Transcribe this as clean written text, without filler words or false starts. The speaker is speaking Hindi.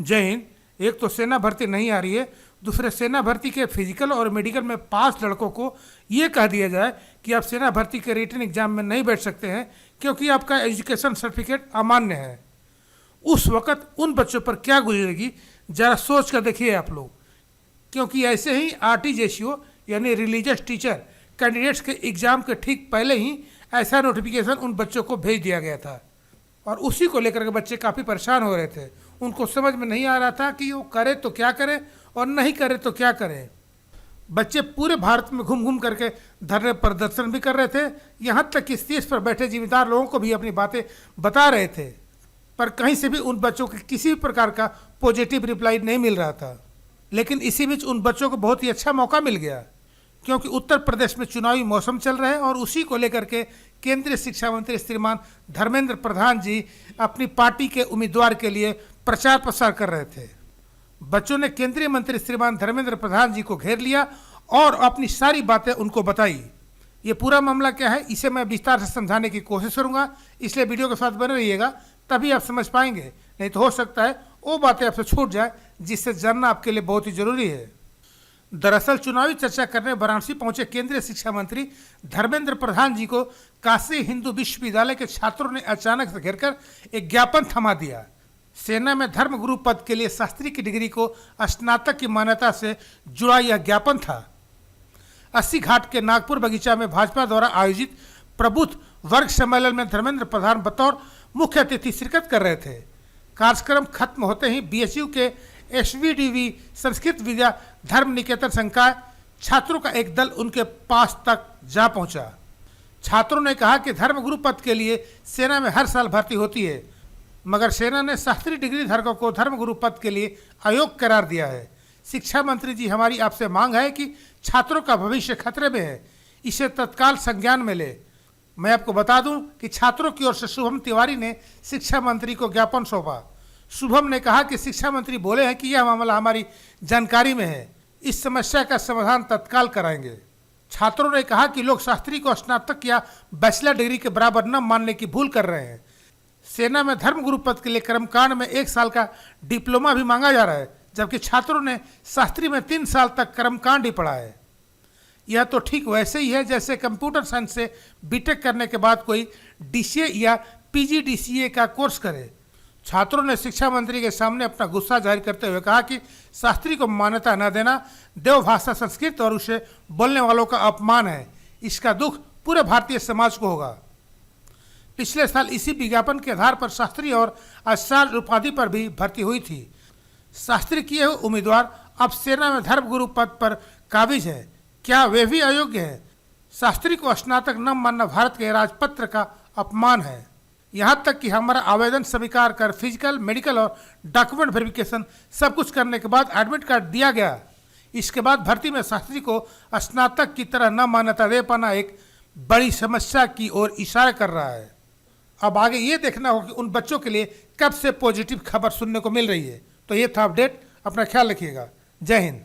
जय हिंद। एक तो सेना भर्ती नहीं आ रही है, दूसरे सेना भर्ती के फिजिकल और मेडिकल में पास लड़कों को ये कह दिया जाए कि आप सेना भर्ती के रिटन एग्जाम में नहीं बैठ सकते हैं क्योंकि आपका एजुकेशन सर्टिफिकेट अमान्य है। उस वक़्त उन बच्चों पर क्या गुजरेगी ज़रा सोच कर देखिए आप लोग, क्योंकि ऐसे ही RTJCO यानी रिलीजियस टीचर कैंडिडेट्स के एग्ज़ाम के ठीक पहले ही ऐसा नोटिफिकेशन उन बच्चों को भेज दिया गया था और उसी को लेकर के बच्चे काफ़ी परेशान हो रहे थे। उनको समझ में नहीं आ रहा था कि वो करे तो क्या करे और नहीं करे तो क्या करे। बच्चे पूरे भारत में घूम घूम करके धरने प्रदर्शन भी कर रहे थे, यहाँ तक कि स्टेज पर बैठे जिम्मेदार लोगों को भी अपनी बातें बता रहे थे, पर कहीं से भी उन बच्चों के किसी भी प्रकार का पॉजिटिव रिप्लाई नहीं मिल रहा था। लेकिन इसी बीच उन बच्चों को बहुत ही अच्छा मौका मिल गया, क्योंकि उत्तर प्रदेश में चुनावी मौसम चल रहा है और उसी को लेकर के केंद्रीय शिक्षा मंत्री श्रीमान धर्मेंद्र प्रधान जी अपनी पार्टी के उम्मीदवार के लिए प्रचार प्रसार कर रहे थे। बच्चों ने केंद्रीय मंत्री श्रीमान धर्मेंद्र प्रधान जी को घेर लिया और अपनी सारी बातें उनको बताई। ये पूरा मामला क्या है इसे मैं विस्तार से समझाने की कोशिश करूंगा, इसलिए वीडियो के साथ बने रहिएगा, तभी आप समझ पाएंगे। नहीं तो हो सकता है वो बातें आपसे छूट जाए जिससे जानना आपके लिए बहुत ही जरूरी है। दरअसल चुनावी चर्चा करने वाराणसी पहुंचे केंद्रीय शिक्षा मंत्री धर्मेंद्र प्रधान जी को काशी हिंदू विश्वविद्यालय के छात्रों ने अचानक से घेरकर एक ज्ञापन थमा दिया। सेना में धर्म गुरु पद के लिए शास्त्री की डिग्री को स्नातक की मान्यता से जुड़ा यह ज्ञापन था। 80 घाट के नागपुर बगीचा में भाजपा द्वारा आयोजित प्रबुद्ध वर्ग सम्मेलन में धर्मेंद्र प्रधान बतौर मुख्य अतिथि शिरकत कर रहे थे। कार्यक्रम खत्म होते ही BSU के SVDV संस्कृत विद्या धर्म निकेतन संकाय छात्रों का एक दल उनके पास तक जा पहुंचा। छात्रों ने कहा कि धर्म गुरु पद के लिए सेना में हर साल भर्ती होती है, मगर सेना ने शास्त्री डिग्री धारकों को धर्म गुरु पद के लिए अयोग्य करार दिया है। शिक्षा मंत्री जी, हमारी आपसे मांग है कि छात्रों का भविष्य खतरे में है, इसे तत्काल संज्ञान में ले। मैं आपको बता दूं कि छात्रों की ओर से शुभम तिवारी ने शिक्षा मंत्री को ज्ञापन सौंपा। शुभम ने कहा कि शिक्षा मंत्री बोले हैं कि यह मामला हमारी जानकारी में है, इस समस्या का समाधान तत्काल कराएंगे। छात्रों ने कहा कि लोग शास्त्री को स्नातक या बैचलर डिग्री के बराबर न मानने की भूल कर रहे हैं। सेना में धर्म गुरु पद के लिए कर्मकांड में 1 साल का डिप्लोमा भी मांगा जा रहा है, जबकि छात्रों ने शास्त्री में 3 साल तक कर्मकांड ही पढ़ा है। यह तो ठीक वैसे ही है जैसे कंप्यूटर साइंस से बीटेक करने के बाद कोई DCA या PGDCA का कोर्स करे। छात्रों ने शिक्षा मंत्री के सामने अपना गुस्सा जाहिर करते हुए कहा कि शास्त्री को मान्यता न देना देवभाषा संस्कृत और उसे बोलने वालों का अपमान है। इसका दुख पूरे भारतीय समाज को होगा। पिछले साल इसी विज्ञापन के आधार पर शास्त्री और आचार्य उपाधि पर भी भर्ती हुई थी। शास्त्री किए हुए उम्मीदवार अब सेना में धर्म गुरु पद पर काबिज है, क्या वे भी अयोग्य है? शास्त्री को स्नातक न मानना भारत के राजपत्र का अपमान है। यहाँ तक कि हमारा आवेदन स्वीकार कर फिजिकल, मेडिकल और डॉक्यूमेंट वेरिफिकेशन सब कुछ करने के बाद एडमिट कार्ड दिया गया। इसके बाद भर्ती में शास्त्री को स्नातक की तरह न मान्यता दे पाना एक बड़ी समस्या की ओर इशारा कर रहा है। अब आगे ये देखना होगा कि उन बच्चों के लिए कब से पॉजिटिव खबर सुनने को मिल रही है। तो ये था अपडेट, अपना ख्याल रखिएगा। जय हिंद।